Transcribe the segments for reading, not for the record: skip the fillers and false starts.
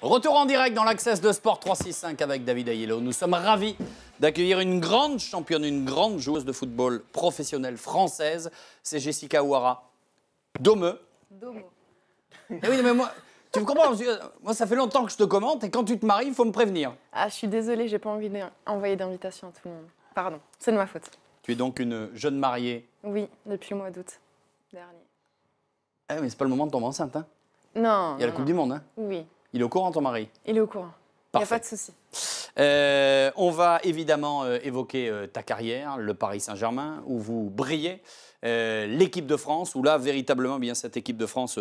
Retour en direct dans l'Access de Sport 365 avec David Aiello. Nous sommes ravis d'accueillir une grande championne, une grande joueuse de football professionnelle française. C'est Jessica Ouara. Domo. Eh oui, mais moi, tu me comprends, moi ça fait longtemps que je te commente et quand tu te maries, il faut me prévenir. Ah, je suis désolée, j'ai pas envie d'envoyer d'invitation à tout le monde. Pardon, c'est de ma faute. Tu es donc une jeune mariée. Oui, depuis le mois d'août dernier. Eh mais c'est pas le moment de tomber enceinte, hein. Non. Il y a la Coupe du Monde, hein. Oui. Il est au courant, ton mari? Il est au courant. Il n'y a Parfait. pas de souci. On va évidemment évoquer ta carrière, le Paris Saint-Germain, où vous brillez, l'équipe de France, où là, véritablement, bien cette équipe de France,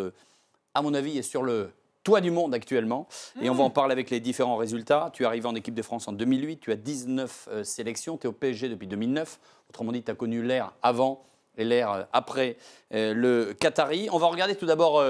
à mon avis, est sur le toit du monde actuellement. Et on va en parler avec les différents résultats. Tu es arrivé en équipe de France en 2008, tu as 19 sélections, tu es au PSG depuis 2009. Autrement dit, tu as connu l'ère avant et l'ère après le Qatari. On va regarder tout d'abord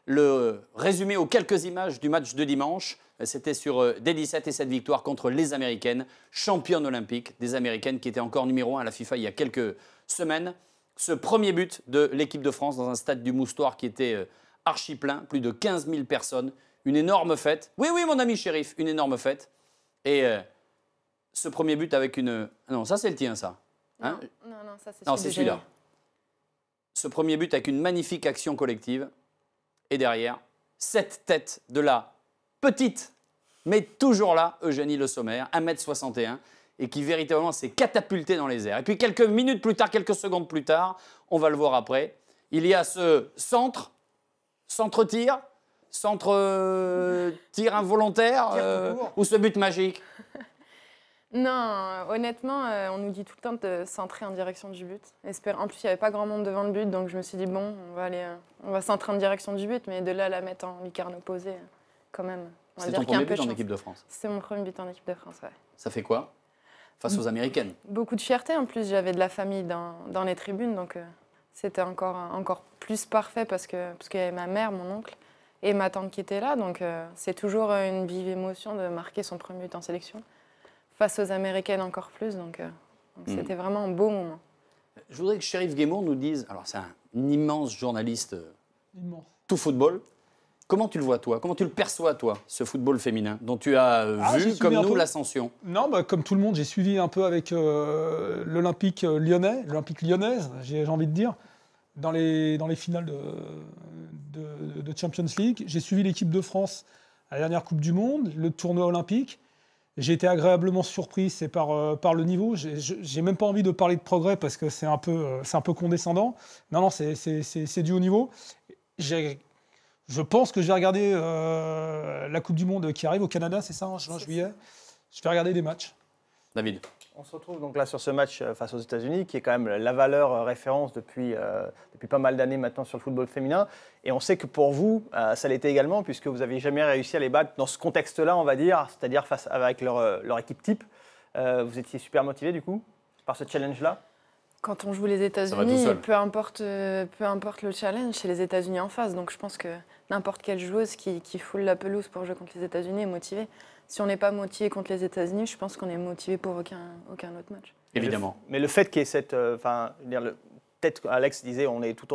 le résumé aux quelques images du match de dimanche. C'était sur D17 et cette victoire contre les Américaines, championnes olympiques, des Américaines qui étaient encore numéro 1 à la FIFA il y a quelques semaines. Ce premier but de l'équipe de France dans un stade du Moustoir qui était archi plein, plus de 15 000 personnes, une énorme fête. Oui, oui, mon ami shérif, une énorme fête. Et ce premier but avec une... Non, ça c'est le tien, ça. Hein? Non, ça c'est Non, c'est celui-là. Ce premier but avec une magnifique action collective. Et derrière, cette tête de la petite, mais toujours là, Eugénie Le Sommer, 1m61, et qui véritablement s'est catapultée dans les airs. Et puis quelques minutes plus tard, quelques secondes plus tard, on va le voir après, il y a ce centre-tir, centre-tir involontaire, ou ce but magique. Non, honnêtement, on nous dit tout le temps de centrer en direction du but. En plus, il n'y avait pas grand monde devant le but, donc je me suis dit, bon, on va centrer en direction du but, mais de là à la mettre en lucarne opposée, quand même. C'est ton premier but en équipe de France? C'est mon premier but en équipe de France, ouais. Ça fait quoi face aux Américaines? Beaucoup de fierté, en plus, j'avais de la famille dans les tribunes, donc c'était encore plus parfait parce qu'il y avait ma mère, mon oncle et ma tante qui étaient là, donc c'est toujours une vive émotion de marquer son premier but en sélection. Face aux Américaines encore plus, donc c'était vraiment un beau moment. Je voudrais que Chérif Guémour nous dise, alors c'est un immense journaliste, tout football, comment tu le vois toi, comment tu le perçois toi, ce football féminin dont tu as vu comme nous l'ascension? Non, comme tout le monde, j'ai suivi un peu avec l'Olympique lyonnaise, j'ai envie de dire, dans les finales de Champions League. J'ai suivi l'équipe de France à la dernière Coupe du Monde, le tournoi olympique. J'ai été agréablement surpris, c'est par le niveau. J'ai même pas envie de parler de progrès parce que c'est un peu condescendant. Non, c'est du haut niveau. Je pense que je vais regarder la Coupe du Monde qui arrive au Canada, c'est ça, en juillet. Je vais regarder des matchs. David. On se retrouve donc là sur ce match face aux États-Unis, qui est quand même la valeur référence depuis pas mal d'années maintenant sur le football féminin. Et on sait que pour vous, ça l'était également, puisque vous n'aviez jamais réussi à les battre dans ce contexte-là, on va dire, c'est-à-dire avec leur équipe type. Vous étiez super motivé du coup par ce challenge-là? Quand on joue les États-Unis, peu importe le challenge, c'est les États-Unis en face. Donc je pense que n'importe quelle joueuse qui foule la pelouse pour jouer contre les États-Unis est motivée. Si on n'est pas motivé contre les États-Unis, je pense qu'on est motivé pour aucun autre match. Évidemment. Mais le fait qu'il y ait cette... peut-être qu'Alex disait on est tout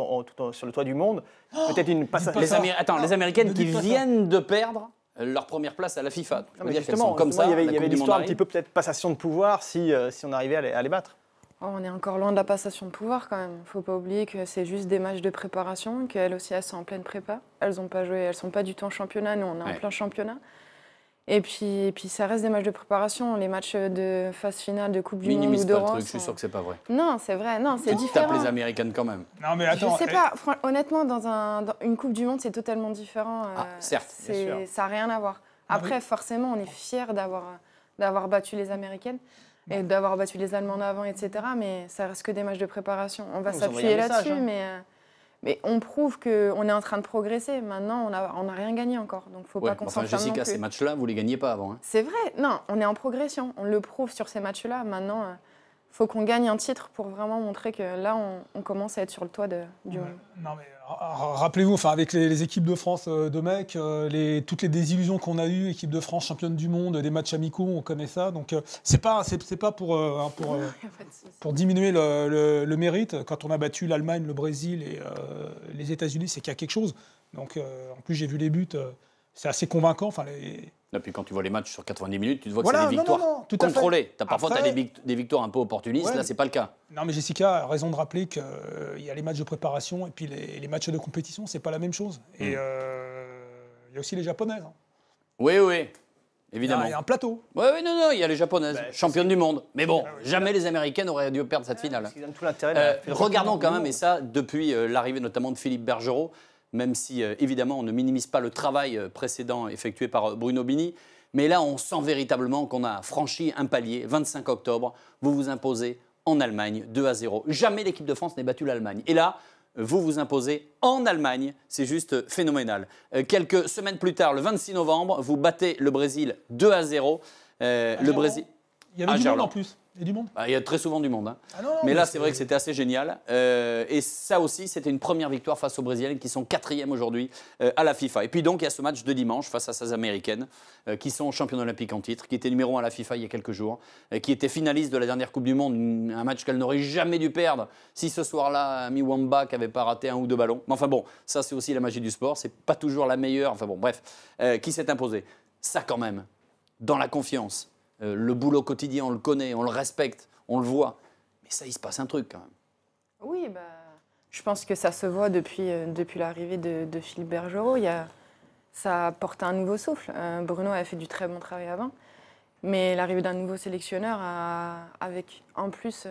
sur le toit du monde. Peut-être une les Américaines qui viennent de perdre leur première place à la FIFA. Mais justement, comme ça, il y avait l'histoire un petit peu peut-être passation de pouvoir si on arrivait à les battre. Oh, on est encore loin de la passation de pouvoir quand même. Il ne faut pas oublier que c'est juste des matchs de préparation, qu'elles aussi elles sont en pleine prépa. Elles n'ont pas joué, elles ne sont pas du tout en championnat, nous on est en plein championnat. Et puis ça reste des matchs de préparation. Les matchs de phase finale de Coupe du Monde ou d'Euro. Je suis sûr que c'est pas vrai. Non, c'est vrai. Non, c'est différent. Tu tapes les Américaines quand même. Non, mais attends. Je sais pas. Honnêtement, dans une Coupe du Monde, c'est totalement différent. Certes. Ça n'a rien à voir. Après, forcément, on est fiers d'avoir battu les Américaines et d'avoir battu les Allemands avant, etc. Mais ça reste que des matchs de préparation. On va s'appuyer là-dessus, mais on prouve qu'on est en train de progresser. Maintenant, on n'a rien gagné encore. Donc, il ne faut pas qu'on s'enferme non Jessica, plus. ces matchs-là, vous ne les gagnez pas avant. Hein. C'est vrai. Non, on est en progression. On le prouve sur ces matchs-là. Maintenant, il faut qu'on gagne un titre pour vraiment montrer que là, on commence à être sur le toit du monde. Non, mais rappelez-vous, avec les équipes de France de mecs, toutes les désillusions qu'on a eues, équipe de France championne du monde, des matchs amicaux, on connaît ça. Donc, c'est pas pour diminuer le mérite. Quand on a battu l'Allemagne, le Brésil et les États-Unis, c'est qu'il y a quelque chose. Donc, en plus, j'ai vu les buts. c'est assez convaincant. Enfin, Et puis quand tu vois les matchs sur 90 minutes, tu te vois que Voilà, c'est des victoires tout à fait. contrôlées. Parfois, tu as Après- des victoires un peu opportunistes. Ouais. Là, c'est pas le cas. Non, mais Jessica a raison de rappeler qu'il y a les matchs de préparation et puis les matchs de compétition, c'est pas la même chose. Et il y a aussi les Japonaises. Hein. Oui, oui, Il évidemment. y a un plateau. Oui, oui, non, il y a les Japonaises, championnes du monde. Mais bon, Ah oui, jamais les Américaines auraient dû perdre cette finale. Ce qui donne tout l'intérêt de la philosophie Regardons du quand même, monde. et ça, depuis l'arrivée notamment de Philippe Bergerot, même si évidemment on ne minimise pas le travail précédent effectué par Bruno Bini, mais là on sent véritablement qu'on a franchi un palier. 25 octobre, vous vous imposez en Allemagne 2-0. Jamais l'équipe de France n'ait battu l'Allemagne. Et là, vous vous imposez en Allemagne, c'est juste phénoménal. Quelques semaines plus tard, le 26 novembre, vous battez le Brésil 2-0. Le Brésil. Il y avait Ah, du monde Gerland. en plus. Il y a du monde. Il y a très souvent du monde. Hein. Ah non, non, Mais là, c'est vrai que c'était assez génial. Et ça aussi, c'était une première victoire face aux Brésiliennes qui sont 4e aujourd'hui à la FIFA. Et puis donc, il y a ce match de dimanche face à ces Américaines qui sont championnes olympiques en titre, qui étaient numéro 1 à la FIFA il y a quelques jours, qui étaient finalistes de la dernière Coupe du Monde, un match qu'elles n'auraient jamais dû perdre si ce soir-là, Miwamba n'avait pas raté un ou deux ballons. Mais enfin bon, ça c'est aussi la magie du sport. C'est pas toujours la meilleure. Enfin bon, bref, qui s'est imposé. Ça quand même, dans la confiance. Le boulot quotidien, on le connaît, on le respecte, on le voit. Mais ça, il se passe un truc quand même. Oui, je pense que ça se voit depuis l'arrivée de Philippe Bergerot. Ça apporte un nouveau souffle. Bruno avait fait du très bon travail avant. Mais l'arrivée d'un nouveau sélectionneur, avec en plus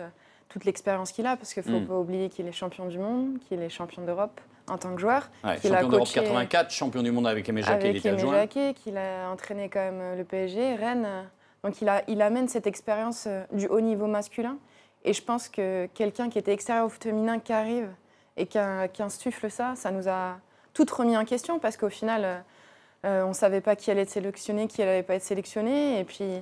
toute l'expérience qu'il a, parce qu'il ne faut pas oublier qu'il est champion du monde, qu'il est champion d'Europe en tant que joueur. Ouais, qu'il a champion d'Europe coaché 84, champion du monde avec Aimé Jacquet, il avec était Aimé adjoint. Jacquet, qu'il a entraîné quand même le PSG, Rennes. Donc il amène cette expérience du haut niveau masculin. Et je pense que quelqu'un qui était extérieur au foot féminin qui arrive et qui insuffle ça nous a toutes remis en question parce qu'au final, on ne savait pas qui allait être sélectionné, qui n'allait pas être sélectionné. Et puis,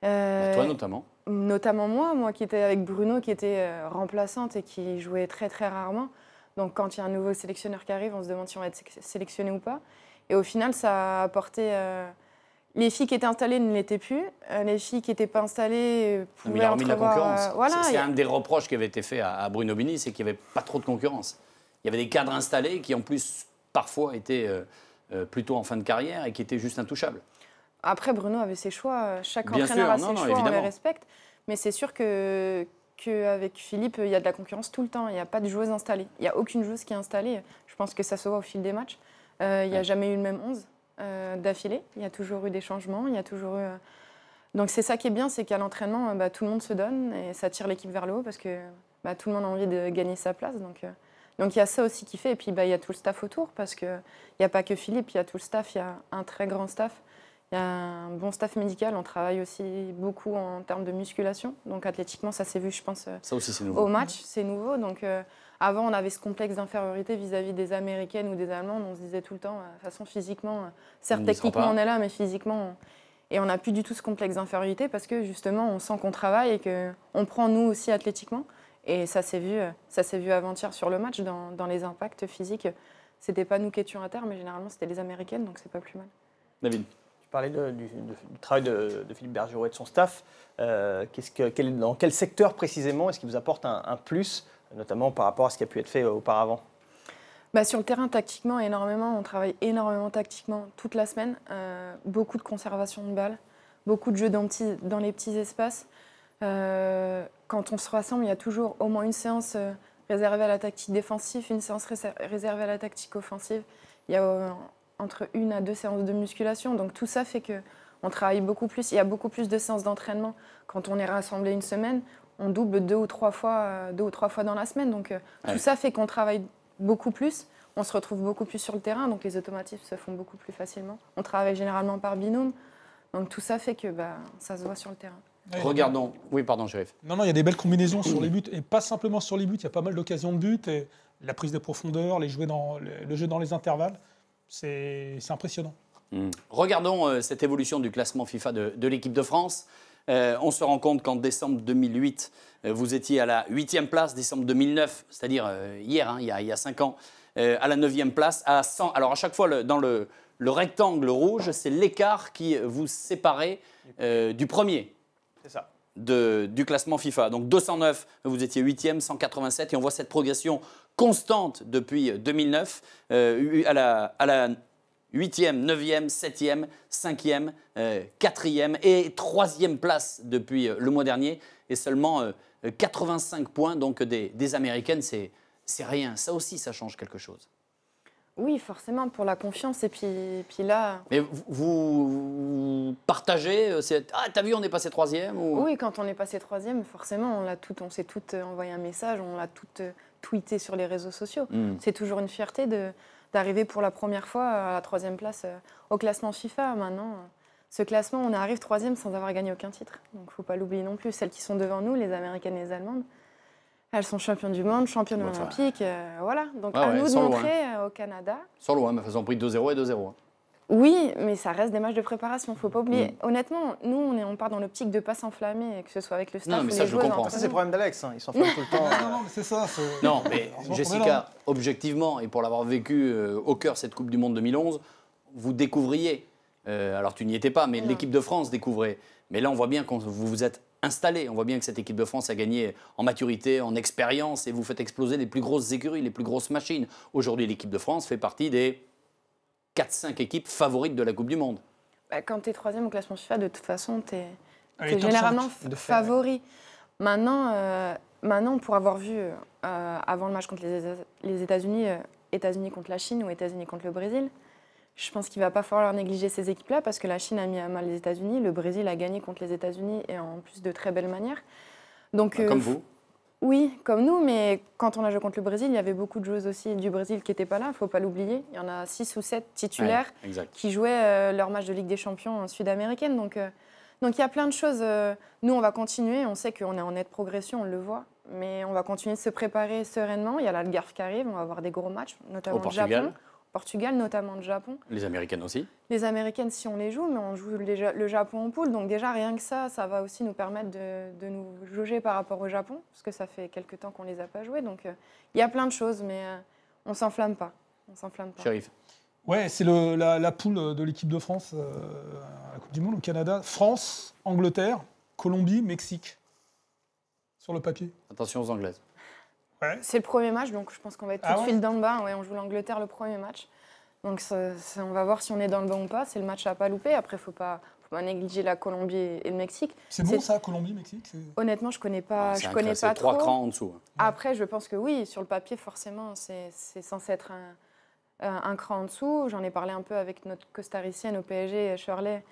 Toi notamment. Notamment moi qui étais avec Bruno, qui était remplaçante et qui jouait très très rarement. Donc quand il y a un nouveau sélectionneur qui arrive, on se demande si on va être sélectionné ou pas. Et au final, ça a apporté... les filles qui étaient installées ne l'étaient plus. Les filles qui n'étaient pas installées pouvaient Mais il a remis de la concurrence. voilà, C'est un des reproches qui avait été fait à Bruno Bini, c'est qu'il n'y avait pas trop de concurrence. Il y avait des cadres installés qui en plus parfois étaient plutôt en fin de carrière et qui étaient juste intouchables. Après, Bruno avait ses choix. Chaque Bien entraîneur sûr, a ses choix, on les évidemment. respecte. Mais c'est sûr qu'avec Philippe, il y a de la concurrence tout le temps. Il n'y a pas de joueuse installée. Il n'y a aucune joueuse qui est installée. Je pense que ça se voit au fil des matchs. Il n'y a jamais eu le même 11 d'affilée. Il y a toujours eu des changements. Il y a toujours eu... Donc c'est ça qui est bien, c'est qu'à l'entraînement, tout le monde se donne et ça tire l'équipe vers le haut parce que tout le monde a envie de gagner sa place. Donc il y a ça aussi qui fait. Et puis il y a tout le staff autour parce qu'il n'y a pas que Philippe, il y a tout le staff, il y a un très grand staff. Il y a un bon staff médical, on travaille aussi beaucoup en termes de musculation. Donc athlétiquement, ça s'est vu, je pense, Ça aussi, c'est nouveau. au match, c'est nouveau. Donc avant, on avait ce complexe d'infériorité vis-à-vis des Américaines ou des Allemandes. On se disait tout le temps, de toute façon, physiquement, certes, On n'y sera techniquement, pas. on est là, mais physiquement... Et on n'a plus du tout ce complexe d'infériorité parce que justement, on sent qu'on travaille et qu'on prend nous aussi athlétiquement. Et ça s'est vu avant-hier sur le match, dans les impacts physiques. C'était pas nous qui étions à terre, mais généralement, c'était les Américaines, donc c'est pas plus mal. David. Tu parlais du travail de Philippe Bergerot et de son staff. Dans quel secteur précisément est-ce qu'il vous apporte un plus, notamment par rapport à ce qui a pu être fait auparavant ? Sur le terrain, tactiquement, énormément. On travaille énormément tactiquement toute la semaine. Beaucoup de conservation de balles, beaucoup de jeux dans les petits espaces. Quand on se rassemble, il y a toujours au moins une séance réservée à la tactique défensive, une séance réservée à la tactique offensive. Il y a entre 1 à 2 séances de musculation. Donc tout ça fait qu'on travaille beaucoup plus. Il y a beaucoup plus de séances d'entraînement. Quand on est rassemblé une semaine, on double 2 ou 3 fois dans la semaine. Donc tout ça fait qu'on travaille beaucoup plus, on se retrouve beaucoup plus sur le terrain, donc les automatismes se font beaucoup plus facilement. On travaille généralement par binôme, donc tout ça fait que ça se voit sur le terrain. Ouais, Regardons. Oui, pardon, Chérif. Non, il y a des belles combinaisons sur les buts, et pas simplement sur les buts, il y a pas mal d'occasions de buts, et la prise de profondeur, le jeu dans les intervalles, c'est impressionnant. Regardons cette évolution du classement FIFA de l'équipe de France. On se rend compte qu'en décembre 2008, vous étiez à la 8e place, décembre 2009, c'est-à-dire hier, il y a 5 ans, à la 9e place, à 100. Alors à chaque fois, dans le rectangle rouge, c'est l'écart qui vous séparait du premier. C'est ça. Du classement FIFA. Donc 209, vous étiez 8e, 187, et on voit cette progression constante depuis 2009. À la 8e, 9e, 7e, 5e, 4e et 3e place depuis le mois dernier. Et seulement 85 points donc des Américaines, c'est rien. Ça aussi, ça change quelque chose. Oui, forcément, pour la confiance. Et puis là... Mais vous partagez ah, t'as vu, on est passé 3e ou... Oui, quand on est passé 3e, forcément, on s'est toutes envoyé un message, on l'a toutes tweeté sur les réseaux sociaux. C'est toujours une fierté d'arriver pour la première fois à la 3e place au classement FIFA. Maintenant, ce classement, on arrive 3e sans avoir gagné aucun titre. Donc, il ne faut pas l'oublier non plus. Celles qui sont devant nous, les Américaines et les Allemandes, elles sont championnes du monde, championnes olympiques. Voilà. Donc, à nous de montrer au Canada. Sans loin, mais elles ont pris 2-0 et 2-0. Oui, mais ça reste des matchs de préparation, il ne faut pas oublier. Honnêtement, nous, on part dans l'optique de ne pas s'enflammer, que ce soit avec le staff ou les joueurs. Ça, c'est le problème d'Alex, il s'enflamme tout le temps. Non, mais c'est ça. Non, mais Jessica, objectivement, et pour l'avoir vécu au cœur cette Coupe du Monde 2011, vous découvriez, alors tu n'y étais pas, mais l'équipe de France découvrait. Mais là, on voit bien que vous vous êtes installé, on voit bien que cette équipe de France a gagné en maturité, en expérience, et vous faites exploser les plus grosses écuries, les plus grosses machines. Aujourd'hui, l'équipe de France fait partie des 4-5 équipes favorites de la Coupe du Monde. Quand tu es 3e au classement FIFA, de toute façon, tu es généralement favori. Maintenant, pour avoir vu avant le match contre les États-Unis, États-Unis contre la Chine ou États-Unis contre le Brésil, je pense qu'il ne va pas falloir négliger ces équipes-là parce que la Chine a mis à mal les États-Unis, le Brésil a gagné contre les États-Unis et en plus de très belle manière. Donc, comme vous. Oui, comme nous, mais quand on a joué contre le Brésil, il y avait beaucoup de joueuses aussi du Brésil qui n'étaient pas là, il ne faut pas l'oublier. Il y en a 6 ou 7 titulaires qui jouaient leur match de Ligue des Champions sud-américaine. Donc il y a plein de choses. Nous, on va continuer, on sait qu'on est en nette progression, on le voit, mais on va continuer de se préparer sereinement. Il y a l'Algarve qui arrive, on va avoir des gros matchs, notamment le Japon. Portugal, notamment le Japon. Les Américaines aussi. Les Américaines, si on les joue, mais on joue le Japon en poule. Donc déjà, rien que ça va aussi nous permettre de nous jauger par rapport au Japon, parce que ça fait quelques temps qu'on ne les a pas joués. Donc il y a plein de choses, mais on ne s'enflamme pas. Chérif. Ouais, c'est la poule de l'équipe de France à la Coupe du Monde au Canada. France, Angleterre, Colombie, Mexique. Sur le papier. Attention aux Anglaises. Ouais. C'est le premier match, donc je pense qu'on va être tout de suite dans le bas. Ouais, on joue l'Angleterre le premier match. Donc on va voir si on est dans le bas ou pas. C'est le match à pas louper. Après, il ne faut pas négliger la Colombie et le Mexique. C'est bon ça, Colombie, Mexique? Honnêtement, je ne connais pas, pas trop. 3 crans en dessous. Après, je pense que oui, sur le papier, forcément, c'est censé être un cran en dessous. J'en ai parlé un peu avec notre costaricienne au PSG, Shirley.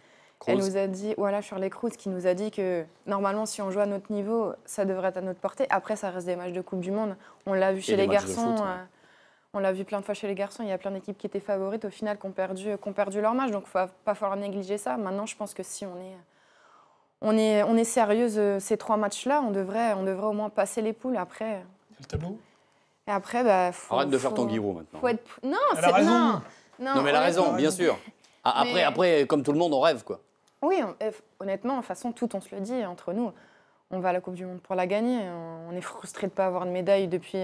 Elle nous a dit, Shirley Cruz, qui nous a dit que normalement, si on joue à notre niveau, ça devrait être à notre portée. Après, ça reste des matchs de Coupe du Monde. On l'a vu chez les garçons. On l'a vu plein de fois chez les garçons. Il y a plein d'équipes qui étaient favorites, au final, qui ont perdu leur match. Donc, il ne faut pas falloir négliger ça. Maintenant, je pense que si on est sérieuse ces 3 matchs-là, on devrait au moins passer les poules. Après. Le tableau. Et après, arrête de faire ton guiro maintenant. Non, elle a raison. Non, mais elle a raison, bien sûr. Après, comme tout le monde, on rêve, quoi. Oui, honnêtement, de toute façon, on se le dit entre nous. On va à la Coupe du Monde pour la gagner. On est frustrés de ne pas avoir de médaille depuis.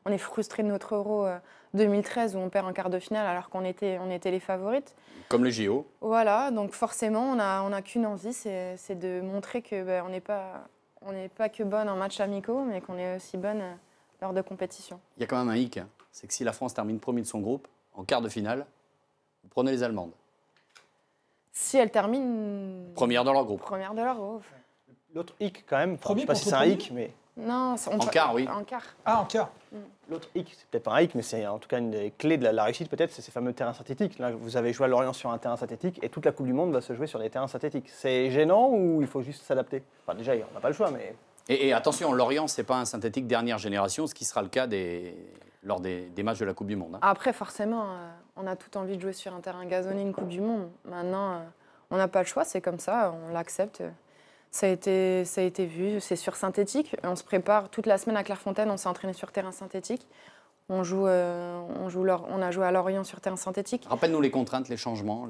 On est frustrés de notre Euro 2013 où on perd en quart de finale alors qu'on était les favorites. Comme les JO. Voilà, donc forcément, on a qu'une envie, c'est de montrer que on n'est pas que bonne en matchs amicaux, mais qu'on est aussi bonne lors de compétitions. Il y a quand même un hic, c'est que si la France termine premier de son groupe, en quart de finale, vous prenez les Allemandes. Si elle termine... Première de leur groupe. Première de leur groupe. L'autre hic, quand même, je ne sais pas si c'est un hic, mais... Non, en quart, oui. En quart. Ah, en quart. L'autre hic, c'est peut-être pas un hic, mais c'est en tout cas une des clés de la réussite, peut-être, c'est ces fameux terrains synthétiques. Là, vous avez joué à Lorient sur un terrain synthétique, et toute la Coupe du Monde va se jouer sur des terrains synthétiques. C'est gênant ou il faut juste s'adapter? Enfin, déjà, on n'a pas le choix, mais... Et attention, Lorient, ce n'est pas un synthétique dernière génération, ce qui sera le cas lors des matchs de la Coupe du Monde. Après, forcément, on a tout envie de jouer sur un terrain gazonné une Coupe du Monde. Maintenant, on n'a pas le choix, c'est comme ça, on l'accepte. Ça a été vu, c'est sur synthétique. On se prépare toute la semaine à Clairefontaine, on s'est entraîné sur terrain synthétique. On a joué à Lorient sur terrain synthétique. Rappelle-nous les contraintes, les changements.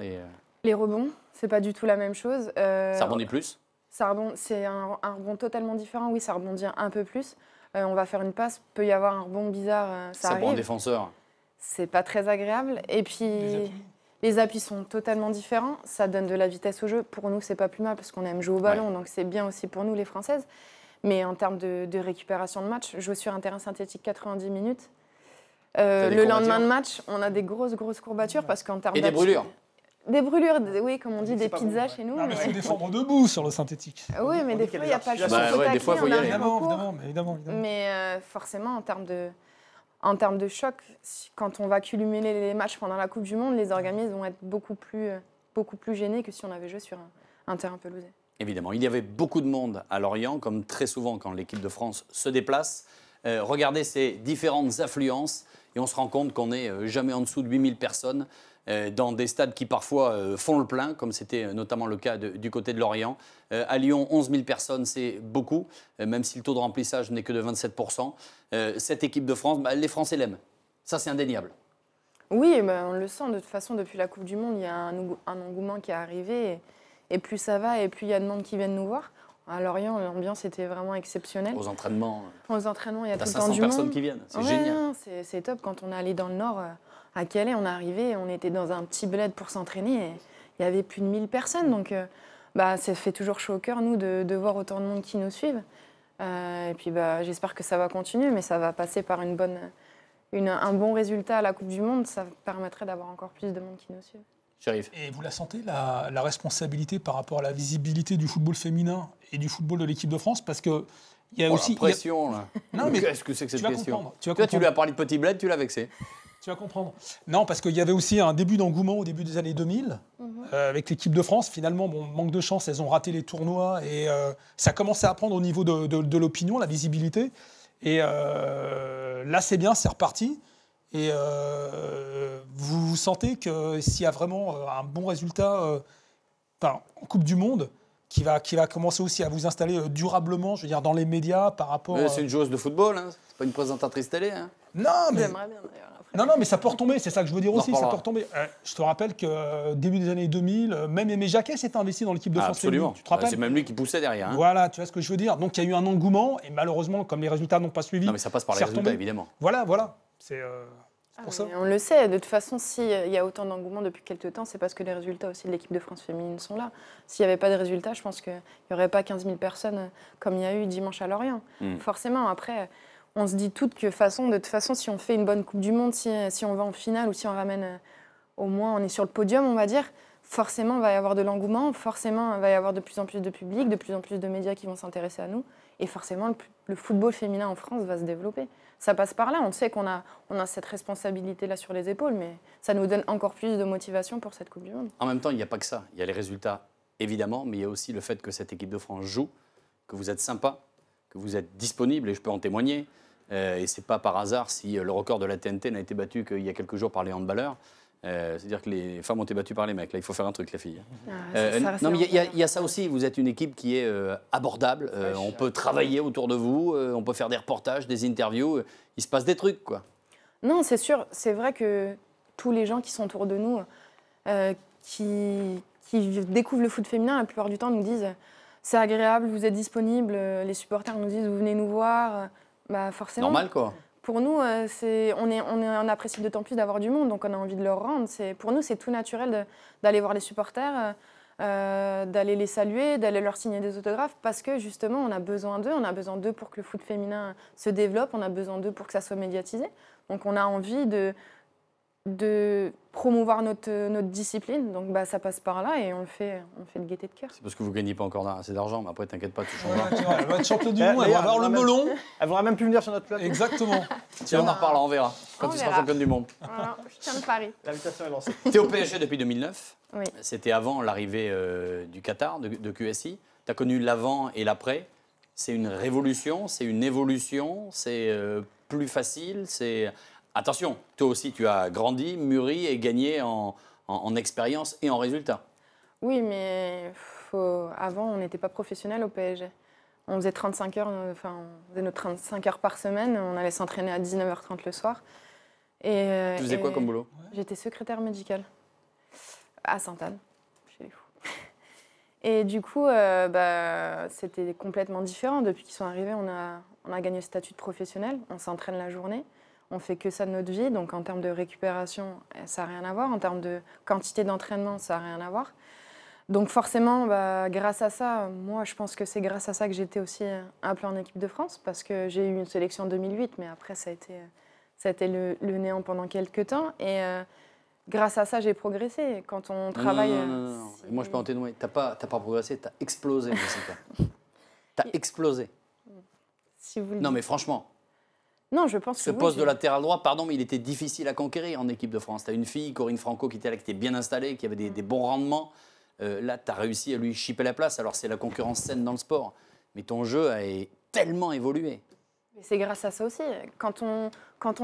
Les rebonds, c'est pas du tout la même chose. Ça rebondit plus? C'est un rebond totalement différent, oui, ça rebondit un peu plus. On va faire une passe, peut y avoir un rebond bizarre, ça arrive. Pour un défenseur. C'est pas très agréable. Et puis, les appuis sont totalement différents, ça donne de la vitesse au jeu. Pour nous, c'est pas plus mal parce qu'on aime jouer au ballon, donc c'est bien aussi pour nous, les Françaises. Mais en termes de récupération de match, jouer sur un terrain synthétique 90 minutes, Le lendemain de match, on a des grosses courbatures parce qu'en termes Et des brûlures. Des brûlures, oui, comme on dit, des pas pizzas bon, chez nous. Non, mais il faut défendre debout sur le synthétique. Oui, mais On des dit qu'il fois, y a il n'y a pas le des choix. Bah ouais, des fois, faut y aller. Évidemment. Mais forcément, en termes de choc, quand on va cumuler les matchs pendant la Coupe du Monde, les organismes vont être beaucoup plus gênés que si on avait joué sur un terrain pelousé. Évidemment, il y avait beaucoup de monde à Lorient, comme très souvent quand l'équipe de France se déplace. Regardez ces différentes affluences et on se rend compte qu'on n'est jamais en dessous de 8000 personnes dans des stades qui parfois font le plein, comme c'était notamment le cas du côté de Lorient. À Lyon, 11 000 personnes, c'est beaucoup, même si le taux de remplissage n'est que de 27%. Cette équipe de France, les Français l'aiment. Ça, c'est indéniable. Oui, on le sent. De toute façon, depuis la Coupe du Monde, il y a un engouement qui est arrivé. Et plus ça va, et plus il y a de monde qui viennent nous voir. À Lorient, l'ambiance était vraiment exceptionnelle. Aux entraînements, Il y a tout le temps 500 du personnes monde. qui viennent. C'est Ouais, génial. non, c'est top. Quand on est allé dans le Nord, à Calais, on est arrivé, on était dans un petit bled pour s'entraîner. Et il y avait plus de 1000 personnes. Donc, ça fait toujours chaud au cœur, nous, de voir autant de monde qui nous suivent. Et puis, j'espère que ça va continuer, mais ça va passer par un bon résultat à la Coupe du Monde. Ça permettrait d'avoir encore plus de monde qui nous suivent. J'arrive. Et vous la sentez, la responsabilité par rapport à la visibilité du football féminin et du football de l'équipe de France? Parce qu'il y a aussi... La pression, là. Non, mais qu'est-ce que c'est que cette question? Tu vas Toi, tu comprendre. lui as parlé de petit bled, tu l'as vexé. Tu vas comprendre. Non, parce qu'il y avait aussi un début d'engouement au début des années 2000 avec l'équipe de France. Finalement, manque de chance, elles ont raté les tournois et ça commençait à prendre au niveau de l'opinion, la visibilité. Et là, c'est bien, c'est reparti. Et vous sentez que s'il y a vraiment un bon résultat en Coupe du Monde, qui va commencer aussi à vous installer durablement, je veux dire, dans les médias par rapport... C'est une joueuse de football, hein. C'est pas une présentatrice télé. Hein. Non, mais... J'aimerais bien, d'ailleurs. après. Non, mais ça peut retomber, c'est ça que je veux dire On en aussi, ça peut reparlera. retomber. Je te rappelle que début des années 2000, même Aimé Jacquet s'est investi dans l'équipe de France Absolument. féminine, tu te rappelles? C'est même lui qui poussait derrière. Hein. Voilà, tu vois ce que je veux dire. Donc il y a eu un engouement, et malheureusement, comme les résultats n'ont pas suivi, Non, mais ça passe par les c'est résultats, retombé. évidemment. Voilà. C'est pour ça. Mais on le sait, de toute façon, s'il y a autant d'engouement depuis quelques temps, c'est parce que les résultats aussi de l'équipe de France féminine sont là. S'il n'y avait pas de résultats, je pense qu'il n'y aurait pas 15 000 personnes comme il y a eu dimanche à Lorient. Forcément, après, on se dit toutes que de toute façon, si on fait une bonne Coupe du Monde, si on va en finale ou si on ramène au moins, on est sur le podium, on va dire, forcément, il va y avoir de l'engouement, forcément, il va y avoir de plus en plus de public, de plus en plus de médias qui vont s'intéresser à nous. Et forcément, le football féminin en France va se développer. Ça passe par là. On sait qu'on a cette responsabilité-là sur les épaules, mais ça nous donne encore plus de motivation pour cette Coupe du Monde. En même temps, il n'y a pas que ça. Il y a les résultats, évidemment, mais il y a aussi le fait que cette équipe de France joue, que vous êtes sympa, que vous êtes disponible, et je peux en témoigner. Et ce n'est pas par hasard si le record de la TNT n'a été battu qu'il y a quelques jours par les handballeurs. C'est-à-dire que les femmes ont été battues par les mecs. Là, il faut faire un truc, les filles. Non, mais il y a ça aussi. Vous êtes une équipe qui est abordable. On peut travailler autour de vous. On peut faire des reportages, des interviews. Il se passe des trucs, quoi. Non, c'est sûr. C'est vrai que tous les gens qui sont autour de nous, qui découvrent le foot féminin, la plupart du temps nous disent c'est agréable, vous êtes disponible. Les supporters nous disent vous venez nous voir. Forcément. Normal, quoi. Pour nous, on apprécie d'autant plus d'avoir du monde, donc on a envie de leur rendre. Pour nous, c'est tout naturel d'aller voir les supporters, d'aller les saluer, d'aller leur signer des autographes, parce que justement, on a besoin d'eux pour que le foot féminin se développe, on a besoin d'eux pour que ça soit médiatisé. Donc on a envie de promouvoir notre discipline, donc ça passe par là et on le fait de gaieté de cœur. C'est parce que vous ne gagnez pas encore assez d'argent, mais après, t'inquiète pas, tu changeras. Elle va être championne du monde, elle va avoir le melon. Elle ne voudra même plus venir sur notre plateau. Exactement. Tiens, on en reparlera, on verra. Quand On tu seras verra. championne du monde. Voilà, je tiens le pari. L'invitation est lancée. Tu es au PSG depuis 2009. Oui. C'était avant l'arrivée du Qatar, de QSI. Tu as connu l'avant et l'après. C'est une révolution, c'est une évolution, c'est plus facile. Attention, toi aussi, tu as grandi, mûri et gagné en expérience et en résultats. Oui, mais avant, on n'était pas professionnel au PSG. On faisait 35 heures, on faisait nos 35 heures par semaine, on allait s'entraîner à 19h30 le soir. Tu faisais quoi comme boulot? J'étais secrétaire médicale à Sainte-Anne, chez les fous. Et du coup, c'était complètement différent. Depuis qu'ils sont arrivés, on a gagné le statut de professionnel, on s'entraîne la journée. On fait que ça de notre vie, donc en termes de récupération, ça n'a rien à voir. En termes de quantité d'entraînement, ça n'a rien à voir. Donc forcément, grâce à ça, moi je pense que c'est grâce à ça que j'ai été aussi appelée en équipe de France, parce que j'ai eu une sélection en 2008, mais après ça a ça a été le néant pendant quelques temps. Et grâce à ça, j'ai progressé. Quand on travaille... Non. Et moi, je peux en témoigner. T'as pas progressé, t'as explosé, Jessica. T'as explosé. Si vous le Non, dites. mais franchement, Non, je pense ce que poste oui, de latéral droit, pardon, mais il était difficile à conquérir en équipe de France. T'as une fille, Corinne Franco, qui était là, qui était bien installée, qui avait des bons rendements. Là, t'as réussi à lui chipper la place. Alors, c'est la concurrence saine dans le sport. Mais ton jeu a tellement évolué. Mais c'est grâce à ça aussi. Quand on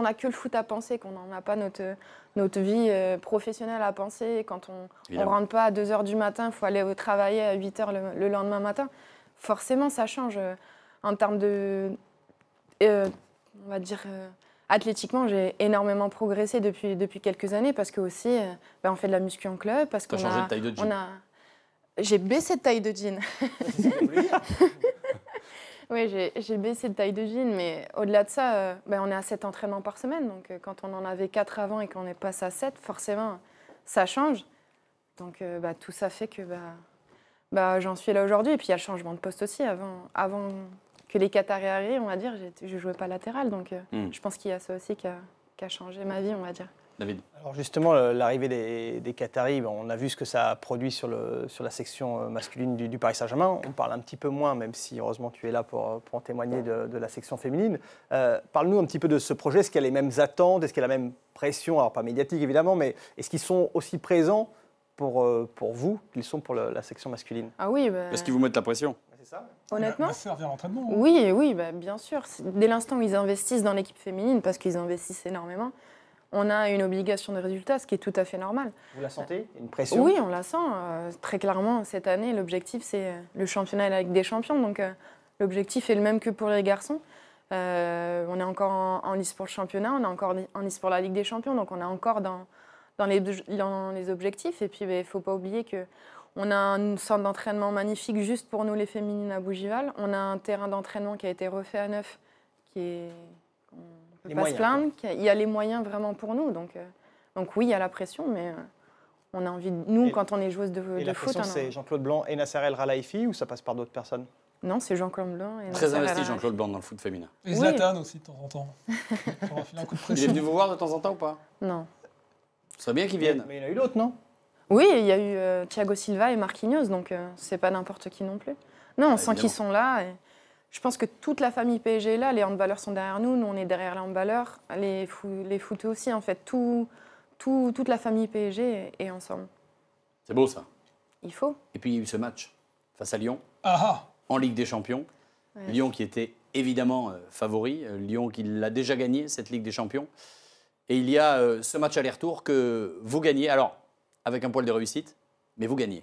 n'a que le foot à penser, qu'on n'en a pas notre vie professionnelle à penser, quand on ne Évidemment. rentre pas à 2 h du matin, il faut aller travailler à 8 h le lendemain matin, forcément ça change. En termes de... on va dire... athlétiquement, j'ai énormément progressé depuis quelques années parce que aussi, on fait de la muscu en club. Parce T'as qu'on changé de taille de jean. J'ai baissé de taille de jean. Oui, j'ai baissé de taille de jean, mais au-delà de ça, on est à 7 entraînements par semaine. Donc quand on en avait 4 avant et qu'on est passé à 7, forcément, ça change. Donc tout ça fait que j'en suis là aujourd'hui. Et puis il y a le changement de poste aussi. Avant que les Qataris arrivent, on va dire, je ne jouais pas latéral. Donc je pense qu'il y a ça aussi qui a changé ma vie, on va dire. David. Alors justement, l'arrivée des Qataris, on a vu ce que ça a produit sur la section masculine du Paris Saint-Germain. On parle un petit peu moins, même si heureusement tu es là pour en témoigner de la section féminine. Parle-nous un petit peu de ce projet. Est-ce qu'il y a les mêmes attentes? Est-ce qu'il y a la même pression? Alors pas médiatique évidemment, mais est-ce qu'ils sont aussi présents pour vous qu'ils sont pour la section masculine? Ah oui, Est-ce qu'ils vous mettent la pression? C'est ça? honnêtement. La sœur vient à l'entraînement. Hein. Oui, bien sûr. Dès l'instant où ils investissent dans l'équipe féminine, parce qu'ils investissent énormément, on a une obligation de résultat, ce qui est tout à fait normal. Vous la sentez? Une pression? Oui, on la sent. Très clairement, cette année, l'objectif, c'est le championnat et la Ligue des Champions. Donc, l'objectif est le même que pour les garçons. On est encore en lice pour le championnat, on est encore en lice pour la Ligue des Champions. Donc, on est encore dans les objectifs. Et puis, il ne faut pas oublier qu'on a une centre d'entraînement magnifique juste pour nous, les féminines, à Bougival. On a un terrain d'entraînement qui a été refait à neuf, qui est... On ne peut pas se plaindre, il y a les moyens vraiment pour nous. Donc oui, il y a la pression, mais on a envie, quand on est joueuse de foot... Et la pression, c'est Jean-Claude Blanc et Nasser El Khelaifi ou ça passe par d'autres personnes? Non, c'est Jean-Claude Blanc. Et Très Nasser investi, El Jean-Claude Blanc, dans le foot féminin. Et Zlatan aussi, de temps en temps. Ça va filer un coup de Il est pression. venu vous voir de temps en temps ou pas? Non. Ce serait bien qu'il vienne. Mais il y en a eu d'autres, non? Oui, il y a eu Thiago Silva et Marquinhos, donc c'est pas n'importe qui non plus. Non, on sent qu'ils sont là. Et je pense que toute la famille PSG est là. Les handballeurs sont derrière nous, nous on est derrière les handballeurs. Les footeux aussi, en fait. Toute la famille PSG est ensemble. C'est beau ça. Il faut. Et puis il y a eu ce match face à Lyon, Ah en Ligue des Champions. Ouais. Lyon qui était évidemment favori. Lyon qui l'a déjà gagné, cette Ligue des Champions. Et il y a ce match aller-retour que vous gagnez. Alors, avec un poil de réussite, mais vous gagnez.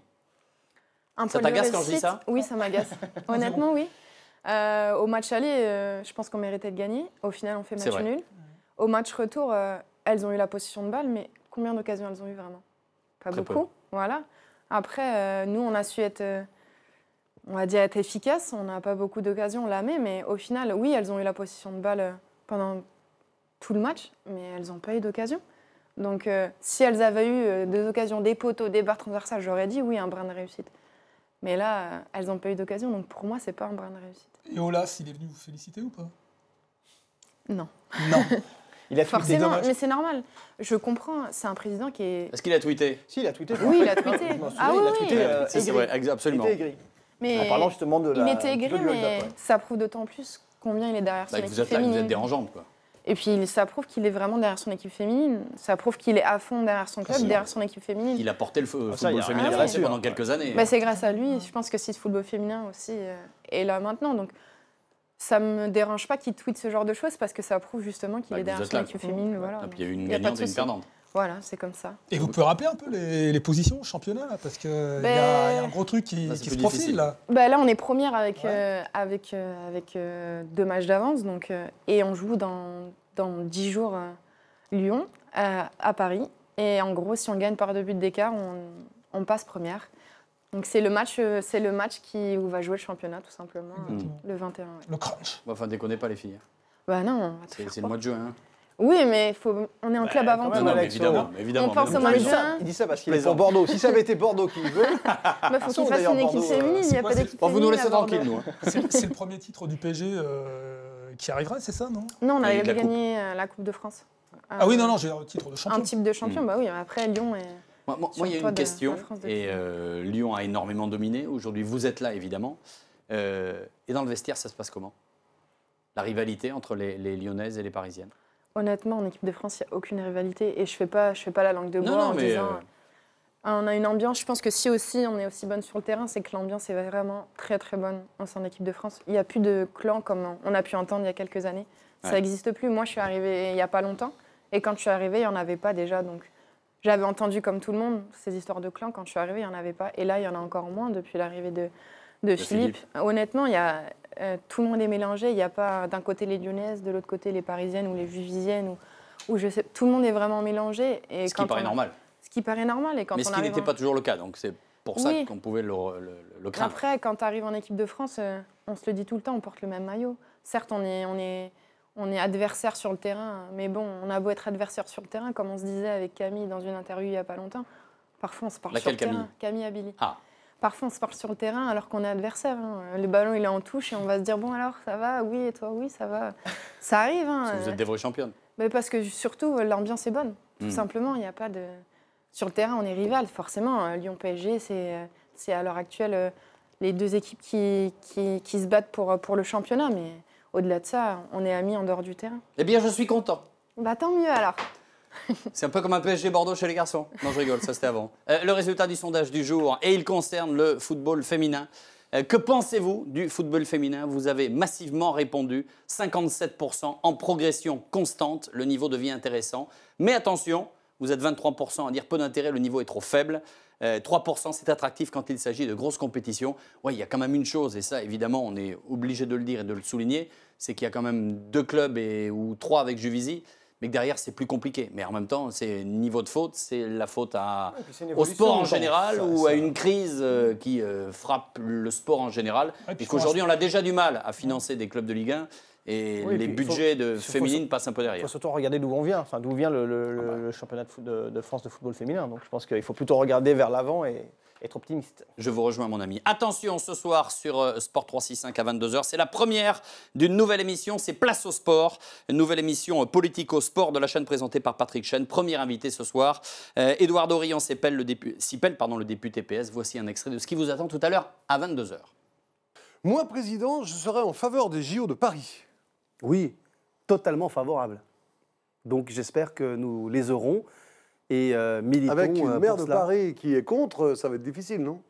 Un Ça poil de t'agace quand je dis réussite. ça? Oui, ça m'agace. Honnêtement, oui. Au match aller, je pense qu'on méritait de gagner. Au final, on fait C'est match vrai. nul. Au match retour, elles ont eu la possession de balle, mais combien d'occasions elles ont eu vraiment? Pas Très beaucoup. Voilà. Après, nous, on a su être, on va dire, être efficaces. On n'a pas beaucoup d'occasions, on la met, mais au final, oui, elles ont eu la possession de balle pendant tout le match, mais elles n'ont pas eu d'occasion. Donc, si elles avaient eu des occasions, des poteaux, des barres transversales, j'aurais dit oui, un brin de réussite. Mais là, elles n'ont pas eu d'occasion, donc pour moi, c'est pas un brin de réussite. Et Olas, il est venu vous féliciter ou pas? Non. Non. Il a tweeté. Forcément, dommage. mais c'est normal. Je comprends, c'est un président qui est... Est-ce qu'il a tweeté? Si, il a tweeté. Oui, il a tweeté. Je m'en souviens, Ah il a oui, tweeté. oui. C'est vrai, absolument. Il était aigri. Mais En parlant justement de la. il était un petit peu aigri, du hold-up, mais ouais. ça prouve d'autant plus combien il est derrière son Bah, vous équipe êtes là, vous féminine. êtes dérangeante, quoi. Et puis, ça prouve qu'il est vraiment derrière son équipe féminine. Ça prouve qu'il est à fond derrière son club, c'est derrière son équipe féminine. Il a porté le ça, football y a féminin rien français là-dessus, pendant hein. quelques années. Bah, c'est grâce à lui. Je pense que si le football féminin aussi est là maintenant. Donc, ça me dérange pas qu'il tweete ce genre de choses parce que ça prouve justement qu'il Bah, est que vous derrière êtes son là, équipe quoi. féminine. Voilà. Et puis il y a eu une Y a pas de gagnante et une souci. perdante. Voilà, c'est comme ça. Et vous pouvez rappeler un peu les positions au championnat là, parce qu'il y, a Ben- un gros truc qui Là, c'est se plus profile difficile. là. Bah, là, on est première avec, Ouais. avec 2 matchs d'avance. Donc, et on joue dans 10 jours Lyon, à Paris. Et en gros, si on gagne par 2 buts d'écart, on passe première. Donc c'est le match où va jouer le championnat, tout simplement, Exactement. le 21. Ouais. Le crunch. Bon, enfin, déconnez pas les filles. Bah non, on va tout C'est faire le pour. mois de juin. Hein. Oui, mais on est en club avant quand tout. même, Non, mais Alex, évidemment, on- évidemment. on pense mais au non, match mais de- non. juin. Il dit ça parce qu'il est Plaisante. pour Bordeaux. Si ça avait été Bordeaux qui veut. Bah, faut Attention, qu'il fasse d'ailleurs, une équipe Bordeaux, féminine, il n'y c'est a quoi, pas c'est- d'équipe Bon, vous nous féminine laissez à Bordeaux. tranquilles, nous. Hein. C'est le premier titre du PSG qui arriverait, c'est ça, non? Non, on Avec avait la coupe. gagné la Coupe de France. Ah oui, non, j'ai un titre de champion. Un type de champion, bah oui. Après, Lyon est. Moi, Sur il y a toi une de question, la France de et Lyon a énormément dominé. Aujourd'hui, vous êtes là, évidemment. Et dans le vestiaire, ça se passe comment? La rivalité entre les Lyonnaises et les Parisiennes? Honnêtement, en équipe de France, il n'y a aucune rivalité. Et je fais pas la langue de bois en disant. On a une ambiance, je pense que si aussi on est aussi bonne sur le terrain, c'est que l'ambiance est vraiment très très bonne au sein de l'équipe de France. Il n'y a plus de clans comme on a pu entendre il y a quelques années. Ça Ouais. n'existe plus. Moi, je suis arrivée il n'y a pas longtemps. Et quand je suis arrivée, il n'y en avait pas déjà. Donc, j'avais entendu comme tout le monde ces histoires de clans. Quand je suis arrivée, il n'y en avait pas. Et là, il y en a encore moins depuis l'arrivée de Philippe. Honnêtement, tout le monde est mélangé. Il n'y a pas d'un côté les Lyonnaises, de l'autre côté les Parisiennes ou les Juvisiennes. Ou je sais, tout le monde est vraiment mélangé. Et Ce qui paraît normal. Ce qui paraît normal. Et quand Mais ce on qui arrive n'était pas toujours le cas. Donc c'est pour ça Oui. qu'on pouvait le craindre. Après, quand tu arrives en équipe de France, on se le dit tout le temps, on porte le même maillot. Certes, on est adversaire sur le terrain, mais bon, on a beau être adversaire sur le terrain, comme on se disait avec Camille dans une interview il n'y a pas longtemps, parfois on se parle Laquelle, sur le Camille terrain. Camille Abili. Ah, Parfois on se parle sur le terrain alors qu'on est adversaire. Le ballon il est en touche et on va se dire bon alors ça va, oui et toi oui ça va. Ça arrive. parce que vous êtes des vraies championnes. Mais parce que surtout l'ambiance est bonne, tout simplement. Il n'y a pas de. Sur le terrain on est rival, forcément. Lyon-PSG c'est à l'heure actuelle les deux équipes qui se battent pour le championnat, mais au-delà de ça, on est amis en dehors du terrain. Eh bien, je suis content. Bah tant mieux alors. C'est un peu comme un PSG Bordeaux chez les garçons. Non, je rigole, ça c'était avant. Le résultat du sondage du jour, et il concerne le football féminin. Que pensez-vous du football féminin? Vous avez massivement répondu, 57% en progression constante. Le niveau devient intéressant. Mais attention, vous êtes 23% à dire peu d'intérêt, le niveau est trop faible. 3% c'est attractif quand il s'agit de grosses compétitions. Oui, il y a quand même une chose, et ça évidemment on est obligé de le dire et de le souligner, c'est qu'il y a quand même 2 clubs ou 3 avec Juvisy, mais que derrière c'est plus compliqué. Mais en même temps, c'est niveau de faute, c'est la faute au sport en général ou à une crise qui frappe le sport en général. Ouais, puis et qu'aujourd'hui on a déjà du mal à financer des clubs de Ligue 1 et Oui, les puis budgets il faut féminines passent un peu Il derrière. faut surtout regarder d'où on vient, enfin, d'où vient le championnat de France de football féminin. Donc je pense qu'il faut plutôt regarder vers l'avant et être optimiste. Je vous rejoins, mon ami. Attention, ce soir sur Sport 365 à 22h, c'est la première d'une nouvelle émission, c'est Place au sport, une nouvelle émission politico-sport de la chaîne présentée par Patrick Chen. Premier invité ce soir, Édouard Rian-Sipel, le député PS. Voici un extrait de ce qui vous attend tout à l'heure à 22h. Moi, président, je serai en faveur des JO de Paris. Oui, totalement favorable. Donc j'espère que nous les aurons et militons Avec une maire pour de cela. Paris qui est contre, ça va être difficile, non?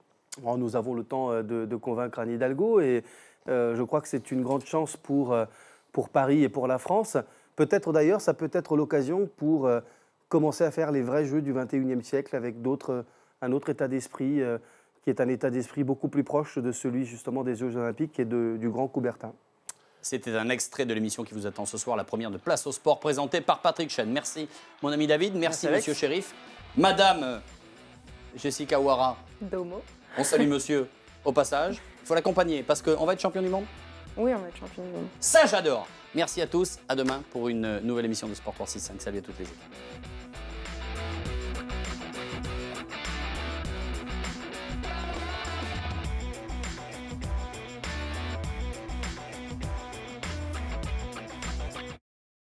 Bon, nous avons le temps de convaincre Anne Hidalgo et je crois que c'est une grande chance pour Paris et pour la France. Peut-être d'ailleurs, ça peut être l'occasion pour commencer à faire les vrais jeux du 21e siècle avec un autre état d'esprit qui est un état d'esprit beaucoup plus proche de celui justement des Jeux Olympiques et du Grand Coubertin. C'était un extrait de l'émission qui vous attend ce soir, la première de Place au sport, présentée par Patrick Chen. Merci, mon ami David. Merci, Alex. monsieur Shérif. Madame Jessica Ouara, Domo. on salue monsieur au passage. Il faut l'accompagner parce qu'on va être champion du monde. Oui, on va être champion du monde. Ça, j'adore. Merci à tous. À demain pour une nouvelle émission de Sport 365. Salut à toutes les équipes.